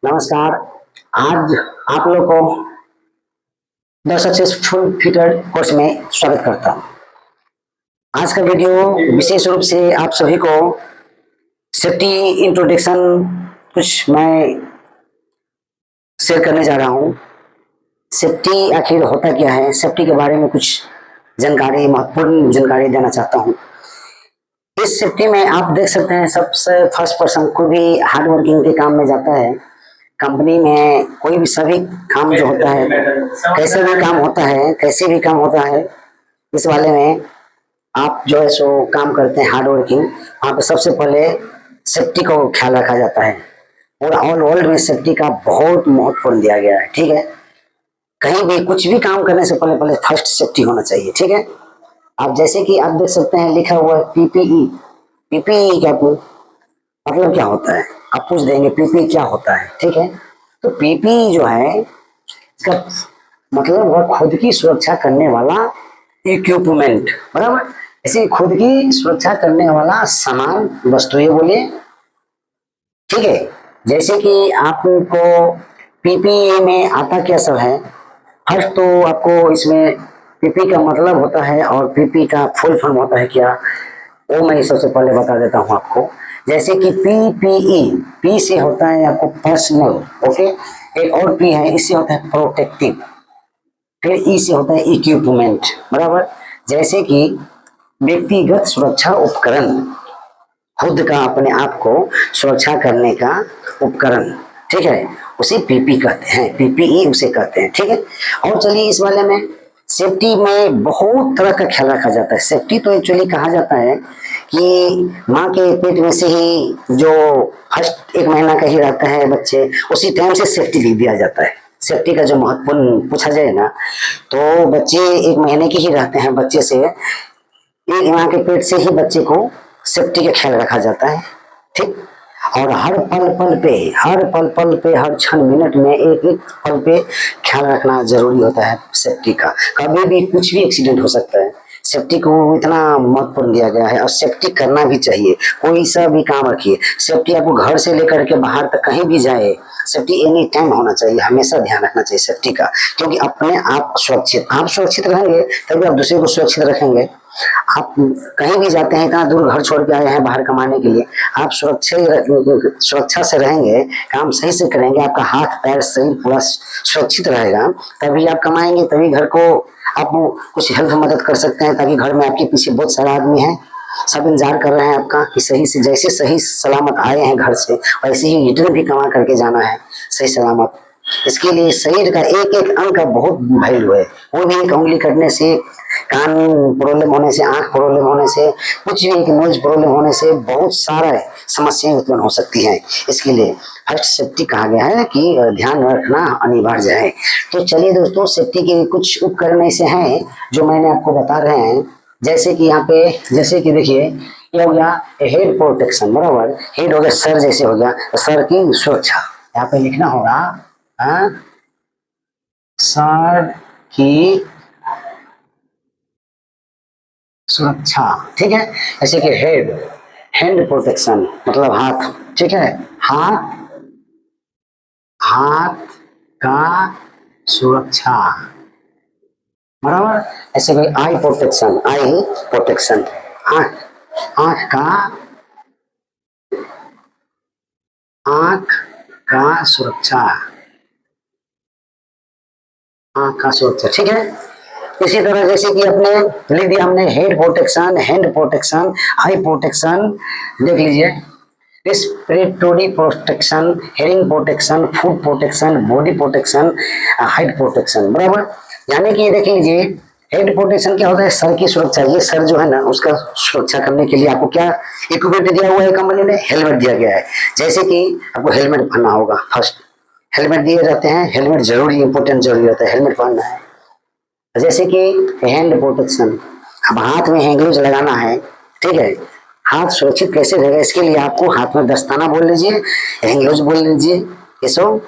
नमस्कार। आज आप लोग को द सक्सेसफुल फिटर कोर्स में स्वागत करता हूँ। आज का वीडियो विशेष रूप से आप सभी को सेफ्टी इंट्रोडक्शन कुछ मैं शेयर करने जा रहा हूँ। सेफ्टी आखिर होता क्या है, सेफ्टी के बारे में कुछ जानकारी, महत्वपूर्ण जानकारी देना चाहता हूँ। इस सेफ्टी में आप देख सकते हैं, सबसे फर्स्ट पर्सन कोई भी हार्ड वर्किंग के काम में जाता है, कंपनी में कोई भी सभी काम जो होता है, कैसे भी काम होता है, इस वाले में आप जो है सो काम करते हैं हार्ड वर्किंग, वहाँ पे सबसे पहले सेफ्टी को ख्याल रखा जाता है और ऑल वर्ल्ड में सेफ्टी का बहुत महत्वपूर्ण दिया गया है। ठीक है, कहीं भी कुछ भी काम करने से पहले पहले फर्स्ट सेफ्टी होना चाहिए। ठीक है, आप जैसे कि आप देख सकते हैं लिखा हुआ है पीपीई। पीपीई क्या मतलब क्या होता है, आप पूछ देंगे पीपीई क्या होता है। ठीक है, तो पीपीई जो है इसका मतलब वह खुद की सुरक्षा करने वाला इक्विपमेंट, बराबर। ऐसे खुद की सुरक्षा करने वाला सामान, वस्तु, ये बोलिए। ठीक है, जैसे कि आपको पीपीई में आता क्या सब है, फर्स्ट तो आपको इसमें पीपी का मतलब होता है और पीपी का फुल फॉर्म होता है क्या, वो मैं सबसे पहले बता देता हूँ आपको। जैसे कि पीपीई, पी से होता है आपको पर्सनल, ओके। एक और पी है, इससे होता है प्रोटेक्टिव। फिर ई से होता है इक्विपमेंट, बराबर। जैसे कि व्यक्तिगत सुरक्षा उपकरण, खुद का अपने आप को सुरक्षा करने का उपकरण, ठीक है, उसे पीपी कहते हैं, पीपीई उसे कहते हैं। ठीक है, और चलिए इस वाले में सेफ्टी में बहुत तरह का ख्याल रखा जाता है। सेफ्टी तो एक्चुअली कहा जाता है कि माँ के पेट में से ही जो फर्स्ट 1 महीना का ही रहता है बच्चे, उसी टाइम से सेफ्टी लिख दिया जाता है। सेफ्टी का जो महत्वपूर्ण पूछा जाए ना, तो बच्चे 1 महीने के ही रहते हैं, बच्चे से एक माँ के पेट से ही बच्चे को सेफ्टी का ख्याल रखा जाता है। ठीक, और हर पल पल पे हर क्षण मिनट में एक एक पल पे ख्याल रखना जरूरी होता है सेफ्टी का। कभी भी कुछ भी एक्सीडेंट हो सकता है, सेफ्टी को इतना महत्वपूर्ण दिया गया है और सेफ्टी करना भी चाहिए। कोई सा भी काम रखिए, सेफ्टी आपको घर से लेकर के बाहर तक कहीं भी जाए, सेफ्टी एनी टाइम होना चाहिए, हमेशा ध्यान रखना चाहिए सेफ्टी का। क्योंकि अपने आप सुरक्षित रहेंगे तभी आप दूसरे को सुरक्षित रखेंगे। आप कहीं भी जाते हैं, इतना दूर घर छोड़ के आए हैं बाहर कमाने के लिए, आप सुरक्षा से रहेंगे, काम सही से करेंगे, आपका हाथ पैर शरीर पूरा सुरक्षित रहेगा, तभी आप कमाएंगे, तभी घर को आप कुछ हेल्प मदद कर सकते हैं। ताकि घर में आपके पीछे बहुत सारा आदमी है, सब इंतजार कर रहे हैं आपका कि सही से, जैसे सही सलामत आए हैं घर से, वैसे ही रिटर्न भी कमा करके जाना है सही सलामत। इसके लिए शरीर का एक एक अंग का बहुत वैल्यू है। वो भी एक उंगली कटने से, कान प्रॉब्लम होने से, आंख प्रॉब्लम होने से, कुछ भी एक नोज प्रॉब्लम होने से बहुत सारा समस्याएं उत्पन्न हो सकती हैं। इसके लिए फर्स्ट सेफ्टी कहा गया है कि ध्यान रखना अनिवार्य है। तो चलिए दोस्तों, सेफ्टी के कुछ उपकरण ऐसे हैं जो मैंने आपको बता रहे हैं। जैसे कि यहाँ पे, जैसे कि देखिए, ये हो गया हेड प्रोटेक्शन, बराबर। हेड हो गया सर, जैसे हो गया सर की सुरक्षा, यहाँ पे लिखना होगा, हाँ, सर की सुरक्षा। ठीक है, ऐसे कि हेड, हैंड प्रोटेक्शन मतलब हाथ, ठीक है, हाथ, हाथ का सुरक्षा, बराबर। ऐसे कि आई प्रोटेक्शन, आई प्रोटेक्शन, आंख, आंख का, आंख का सुरक्षा, आंख का सुरक्षा। ठीक है, इसी तरह जैसे कि अपने लिख दिया हमने हेड प्रोटेक्शन, हैंड प्रोटेक्शन, आई प्रोटेक्शन, देख लीजिए, respiratory protection, hearing protection, food protection, body protection, height protection, बराबर। यानी कि देख लीजिए, हेड प्रोटेक्शन क्या होता है, सर की सुरक्षा। ये सर जो है ना, उसका सुरक्षा करने के लिए आपको क्या इक्विपमेंट दिया हुआ है कंपनी ने, हेलमेट दिया गया है। जैसे कि आपको हेलमेट पहनना होगा, फर्स्ट हेलमेट दिए जाते हैं, हेलमेट जरूरी इंपोर्टेंट जरूरी होता है, हेलमेट पहनना है। जैसे कि हैंड प्रोटेक्शन, अब हाथ में हैंड ग्लव्स लगाना है, ठीक है, हाथ सुरक्षित कैसे रहेगा, इसके लिए आपको हाथ में दस्ताना बोल लीजिए, हैंड ग्लव्स बोल लीजिए, ये सब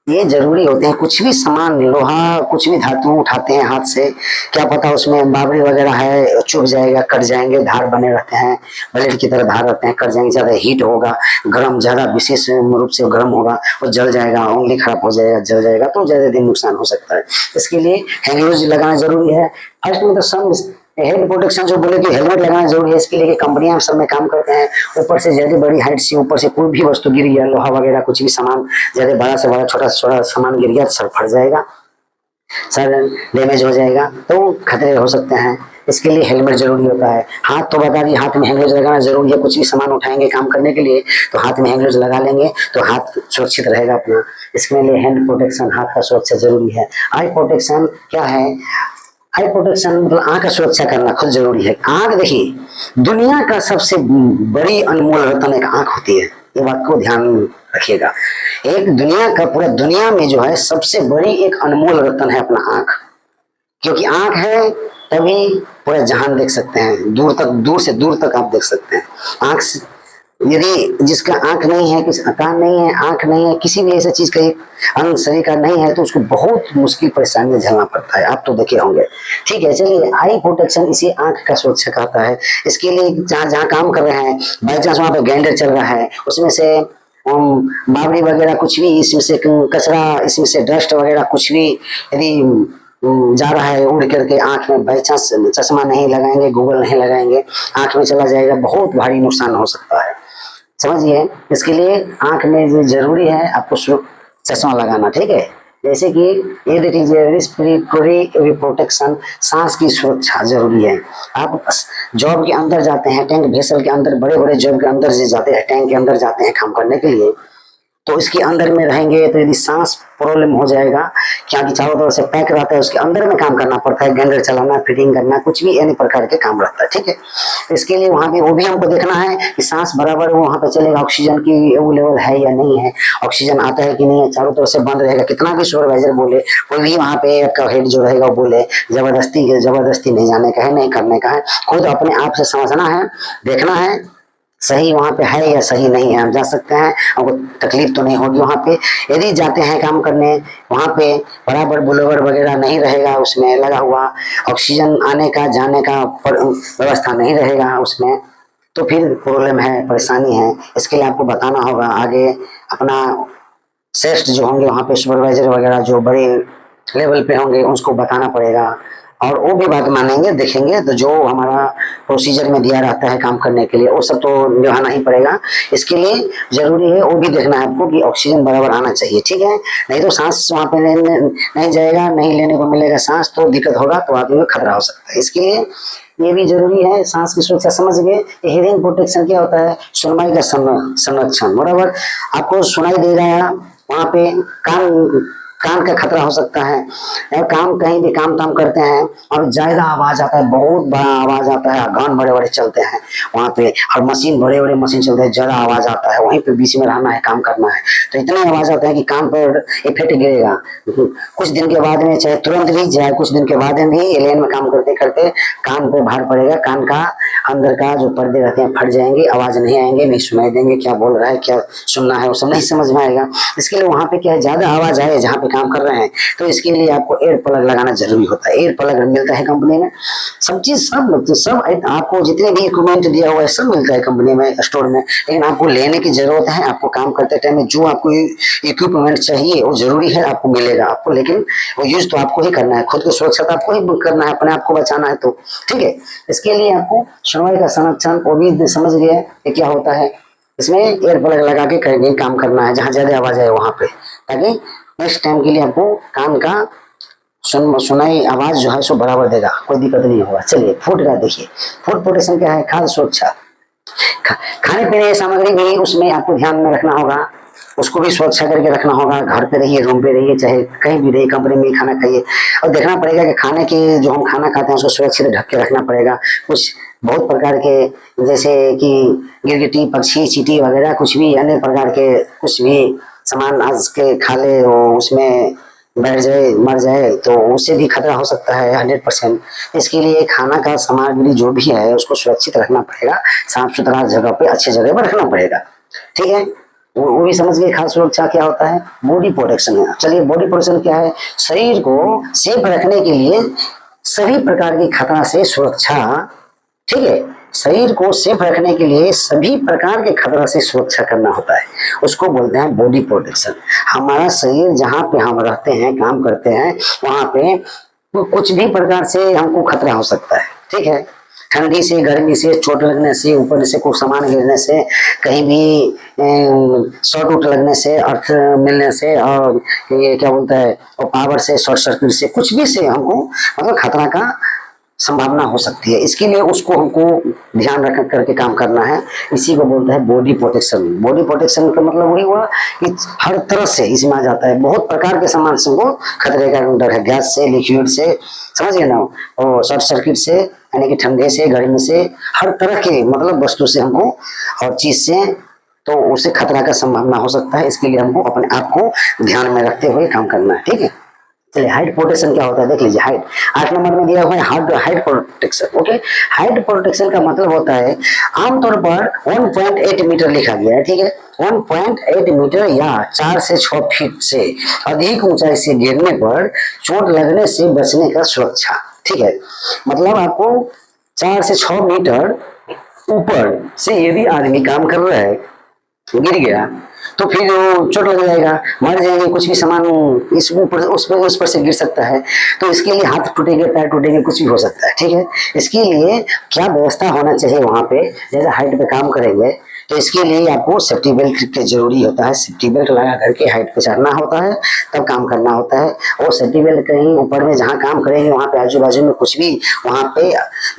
ये जरूरी होते हैं। कुछ भी सामान, लोहा, कुछ भी धातु उठाते हैं हाथ से, क्या पता उसमें बाबरी वगैरह है, चुभ जाएगा, कट जाएंगे, धार बने रहते हैं, ब्लेड की तरह धार रहते हैं, कट जाएंगे, ज्यादा हीट होगा, गर्म, ज्यादा विशेष रूप से गर्म होगा, वो जल जाएगा, उंगली खराब हो जाएगा, जल जाएगा, तो ज्यादा दिन नुकसान हो सकता है। इसके लिए हैंड ग्लव्स लगाना जरूरी है। फर्स्ट में तो सब हेड प्रोटेक्शन जो बोले कि हेलमेट लगाना जरूरी है, इसके लिए कंपनियां सब में काम करते हैं। ऊपर से ज्यादा बड़ी हाइट से ऊपर से कोई भी वस्तु गिर गया, लोहा वगैरह कुछ भी सामान, ज्यादा बड़ा से बड़ा, छोटा से छोटा सामान गिर गया, सर फट जाएगा, सर डैमेज हो जाएगा, तो खतरे हो सकते हैं। इसके लिए हेलमेट जरूरी होता है। हाथ तो बता दिए, हाथ में हैंड ग्लव्स लगाना जरूरी है। कुछ भी सामान उठाएंगे काम करने के लिए तो हाथ में हैंड ग्लव्स लगा लेंगे तो हाथ सुरक्षित रहेगा अपना। इसके लिए हैंड प्रोटेक्शन, हाथ का सुरक्षा जरूरी है। आई प्रोटेक्शन क्या है? आई प्रोटेक्शन मतलब आंख का सुरक्षा करना खुद जरूरी है। आंख देखिए, दुनिया का सबसे बड़ी अनमोल रत्न एक आंख होती है, ये बात को ध्यान रखिएगा। एक दुनिया का, पूरा दुनिया में जो है सबसे बड़ी एक अनमोल रत्न है अपना आंख, क्योंकि आंख है तभी पूरा जहान देख सकते हैं, दूर तक, दूर से दूर तक आप देख सकते हैं। आंख से, यदि जिसका आंख नहीं है, किसी कान नहीं है, आंख नहीं है, किसी भी ऐसा चीज का एक अंग शरीर का नहीं है, तो उसको बहुत मुश्किल परेशानी झेलना पड़ता है। आप तो देखे होंगे। ठीक है, चलिए, आई प्रोटेक्शन इसी आंख का सुरक्षा कहता है। इसके लिए जहाँ जहाँ काम कर रहे हैं, बाई चांस वहां पे ग्राइंडर चल रहा है, उसमें से बावड़ी वगैरह कुछ भी, इसमें से कचरा, इसमें से डस्ट वगैरह कुछ भी यदि जा रहा है उड़ करके आंख में, बाई चांस चश्मा नहीं लगाएंगे, गूगल नहीं लगाएंगे, आंख में चला जाएगा, बहुत भारी नुकसान हो सकता है, समझिए। इसके लिए आंख में जो जरूरी है आपको चश्मा लगाना, ठीक है। जैसे कि ये देखिए, रेस्पिरेटरी प्रोटेक्शन, सांस की सुरक्षा जरूरी है। आप जॉब के अंदर जाते हैं, टैंक वेसल के अंदर, बड़े बड़े जॉब के अंदर से जाते हैं, टैंक के अंदर जाते हैं काम करने के लिए, तो इसके अंदर में रहेंगे तो यदि सांस प्रॉब्लम हो जाएगा, क्योंकि चारों तरफ से पैक रहता है, उसके अंदर में काम करना पड़ता है, ग्राइंडर चलाना, फिटिंग करना, कुछ भी अन्य प्रकार के काम रहता है, ठीक है। इसके लिए वहां पे वो भी हमको देखना है कि सांस बराबर वहां पे चलेगा, ऑक्सीजन की वो लेवल है या नहीं है, ऑक्सीजन आता है कि नहीं है, चारों तरफ से बंद रहेगा, कितना भी सुपरवाइजर बोले, कोई भी वहां पे आपका हेड जो रहेगा वो बोले, जबरदस्ती जबरदस्ती नहीं जाने का है, नहीं करने का है, खुद अपने आप से समझना है, देखना है सही वहां पे है या सही नहीं है। हम जा सकते हैं, हमको तकलीफ तो नहीं होगी वहां पे। यदि जाते हैं काम करने, वहां पे बराबर ब्लोवर वगैरह नहीं रहेगा उसमें लगा हुआ, ऑक्सीजन आने का जाने का व्यवस्था नहीं रहेगा उसमें, तो फिर प्रॉब्लम है, परेशानी है। इसके लिए आपको बताना होगा आगे, अपना श्रेष्ठ जो होंगे वहां पे, सुपरवाइजर वगैरह जो बड़े लेवल पे होंगे, उसको बताना पड़ेगा, और वो भी बात मानेंगे, देखेंगे, तो जो हमारा प्रोसीजर में दिया रहता है काम करने के लिए वो सब तो निभाना ही पड़ेगा। इसके लिए जरूरी है वो भी देखना है आपको कि ऑक्सीजन बराबर आना चाहिए, ठीक है। नहीं तो सांस वहां पे नहीं जाएगा, नहीं लेने को मिलेगा सांस, तो दिक्कत होगा, तो आदमी में खतरा हो सकता है। इसके लिए ये भी जरूरी है, सांस की सुरक्षा समझ गए। हियरिंग प्रोटेक्शन क्या होता है? सुनवाई का संरक्षण, बराबर आपको सुनाई दे रहा है, वहां पे कान का खतरा हो सकता है, या काम कहीं भी काम ताम करते हैं और ज्यादा आवाज आता है, बहुत बड़ा आवाज आता है, गान बड़े बड़े चलते हैं वहां पे, और मशीन बड़े बड़े मशीन चलते हैं, ज्यादा आवाज आता है, वहीं पे बीच में रहना है, काम करना है, तो इतना आवाज आता है कि कान पर इफेक्ट गिरेगा। कुछ दिन के बाद में, चाहे तुरंत भी, चाहे कुछ दिन के बाद में भी, एलियन में काम करते करते कान पे भार पड़ेगा, कान का अंदर का जो पर्दे रहते हैं फट जाएंगे, आवाज नहीं आएंगे, नहीं सुनाई देंगे, क्या बोल रहा है, क्या सुनना है, वो सब नहीं समझ में आएगा। इसके लिए वहां पे क्या है, ज्यादा आवाज आए जहाँ पे काम कर रहे हैं, तो इसके लिए आपको एयर प्लग लगाना जरूरी होता है। एयर प्लग मिलता है कंपनी में, सब चीज, सब आपको जितने भी इक्विपमेंट दिया हुआ है सब मिलता है कंपनी में, स्टोर में, लेकिन आपको लेने की जरूरत है। आपको काम करते टाइम में जो आपको इक्विपमेंट चाहिए वो जरूरी है, आपको मिलेगा आपको, लेकिन वो यूज तो आपको ही करना है, खुद की सुरक्षा तो आपको ही करना है, अपने आप को बचाना है, तो ठीक है। इसके लिए आपको सुनवाई का संरक्षण वो भी समझ गया कि क्या होता है। इसमें एयर प्लग लगा के कहीं काम करना है जहाँ ज्यादा आवाज आए वहां पे, ताकि नेक्स्ट टाइम के लिए आपको कान का सुनाई आवाज जो है सो बराबर देगा, कोई दिक्कत नहीं होगा। चलिए, फूड का देखिए, फूड प्रोटेक्शन क्या है? खाद्य सुरक्षा, खाने पीने की सामग्री भी उसमें आपको ध्यान में रखना होगा, उसको भी सुरक्षा करके रखना होगा। घर पे रहिए, रूम पे रहिए, चाहे कहीं भी रहिए, कंपनी में खाना खाइए, और देखना पड़ेगा कि खाने के जो हम खाना खाते हैं उसको सुरक्षित ढक के रखना पड़ेगा। कुछ बहुत प्रकार के, जैसे कि गिरगिटी, पक्षी, चींटी वगैरह, कुछ भी अन्य प्रकार के कुछ भी सामान आज के खा ले, उसमें बैठ जाए, मर जाए, तो उससे भी खतरा हो सकता है 100%। इसके लिए खाना का सामग्री जो भी है उसको सुरक्षित रखना पड़ेगा, साफ सुथरा जगह पे, अच्छी जगह पर रखना पड़ेगा, ठीक है। वो भी समझ गए खाद्य सुरक्षा क्या होता है, बॉडी प्रोटेक्शन है। चलिए बॉडी प्रोटेक्शन क्या है, शरीर को सेफ रखने के लिए सभी प्रकार की खतरा से सुरक्षा, ठीक है, शरीर को सेफ रखने के लिए सभी प्रकार के खतरा से सुरक्षा करना होता है, उसको बोलते हैं बॉडी प्रोटेक्शन। हमारा शरीर जहाँ पे हम रहते हैं, काम करते हैं, वहां पे कुछ भी प्रकार से हमको खतरा हो सकता है, ठीक है, ठंडी से, गर्मी से, चोट लगने से, ऊपर से कोई सामान गिरने से, कहीं भी शॉर्ट उट लगने से, अर्थ मिलने से, और ये क्या बोलता है, और पावर से, शॉर्ट सर्किट से, कुछ भी से हमको मतलब खतरा का संभावना हो सकती है। इसके लिए उसको हमको ध्यान रख करके काम करना है, इसी को बोलते हैं बॉडी प्रोटेक्शन। बॉडी प्रोटेक्शन का मतलब वही हुआ कि हर तरह से इसमें आ जाता है, बहुत प्रकार के सामान से हमको खतरे का डर है, गैस से, लिक्विड से, समझ गए ना, और शॉर्ट सर्किट से, यानी कि ठंडे से, गर्मी से, हर तरह के मतलब वस्तु से हमको और चीज से तो उसे खतरा का संभावना हो सकता है। इसके लिए हमको अपने आप को ध्यान में रखते हुए काम करना है, ठीक है। चलिए हाइट प्रोटेक्शन क्या होता है देख लीजिए। हाइट 8 नंबर में दिया हुआ है height protection. Okay, height protection का मतलब होता है आमतौर पर 1.8 मीटर लिखा गया है, ठीक है, 1.8 मीटर या 4 से 6 फीट से अधिक ऊंचाई से गिरने पर चोट लगने से बचने का सुरक्षा, ठीक है। मतलब आपको 4 से 6 मीटर ऊपर से यदि आदमी काम कर रहा है, गिर गया तो फिर वो चोट लग जाएगा, मर जाएंगे, कुछ भी सामान इस ऊपर उस पर से गिर सकता है, तो इसके लिए हाथ टूटेंगे, पैर टूटेंगे, कुछ भी हो सकता है, ठीक है। इसके लिए क्या व्यवस्था होना चाहिए वहां पे, जैसे हाइट पे काम करेंगे तो इसके लिए आपको सेफ्टी बेल्ट की जरूरी होता है, सेफ्टी बेल्ट लगा करके हाइट पे चढ़ना होता है, तब काम करना होता है। और सेफ्टी बेल्ट कहीं ऊपर में जहाँ काम करेंगे वहां पे आजू बाजू में कुछ भी वहां पे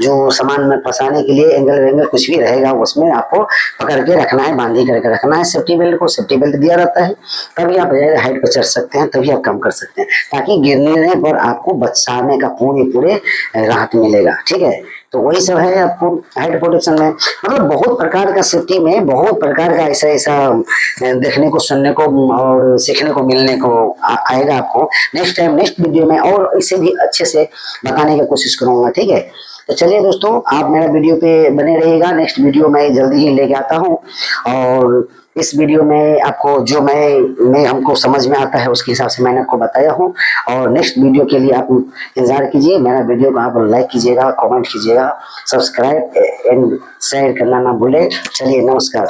जो सामान में फंसाने के लिए एंगल वेंगल कुछ भी रहेगा उसमें आपको पकड़ के रखना है, बांधी करके रखना है सेफ्टी बेल्ट को। सेफ्टी बेल्ट दिया रहता है, तभी आप हाइट पर चढ़ सकते हैं, तभी आप काम कर सकते हैं, ताकि गिरने पर आपको बचाने का पूरे राहत मिलेगा, ठीक है। तो वही सब है आपको हाइट प्रोटेक्शन में। मतलब बहुत प्रकार का सेफ्टी में बहुत प्रकार का ऐसा देखने को, सुनने को और सीखने को मिलने को आएगा आपको नेक्स्ट टाइम, नेक्स्ट वीडियो में, और इसे भी अच्छे से बताने की कोशिश करूंगा, ठीक है। तो चलिए दोस्तों, आप मेरा वीडियो पे बने रहिएगा, नेक्स्ट वीडियो मैं जल्दी ही लेके आता हूँ, और इस वीडियो में आपको जो मैं हमको समझ में आता है उसके हिसाब से मैंने आपको बताया हूँ। और नेक्स्ट वीडियो के लिए आप इंतजार कीजिए, मेरा वीडियो को आप लाइक कीजिएगा, कमेंट कीजिएगा, सब्सक्राइब एंड शेयर करना ना भूले। चलिए नमस्कार।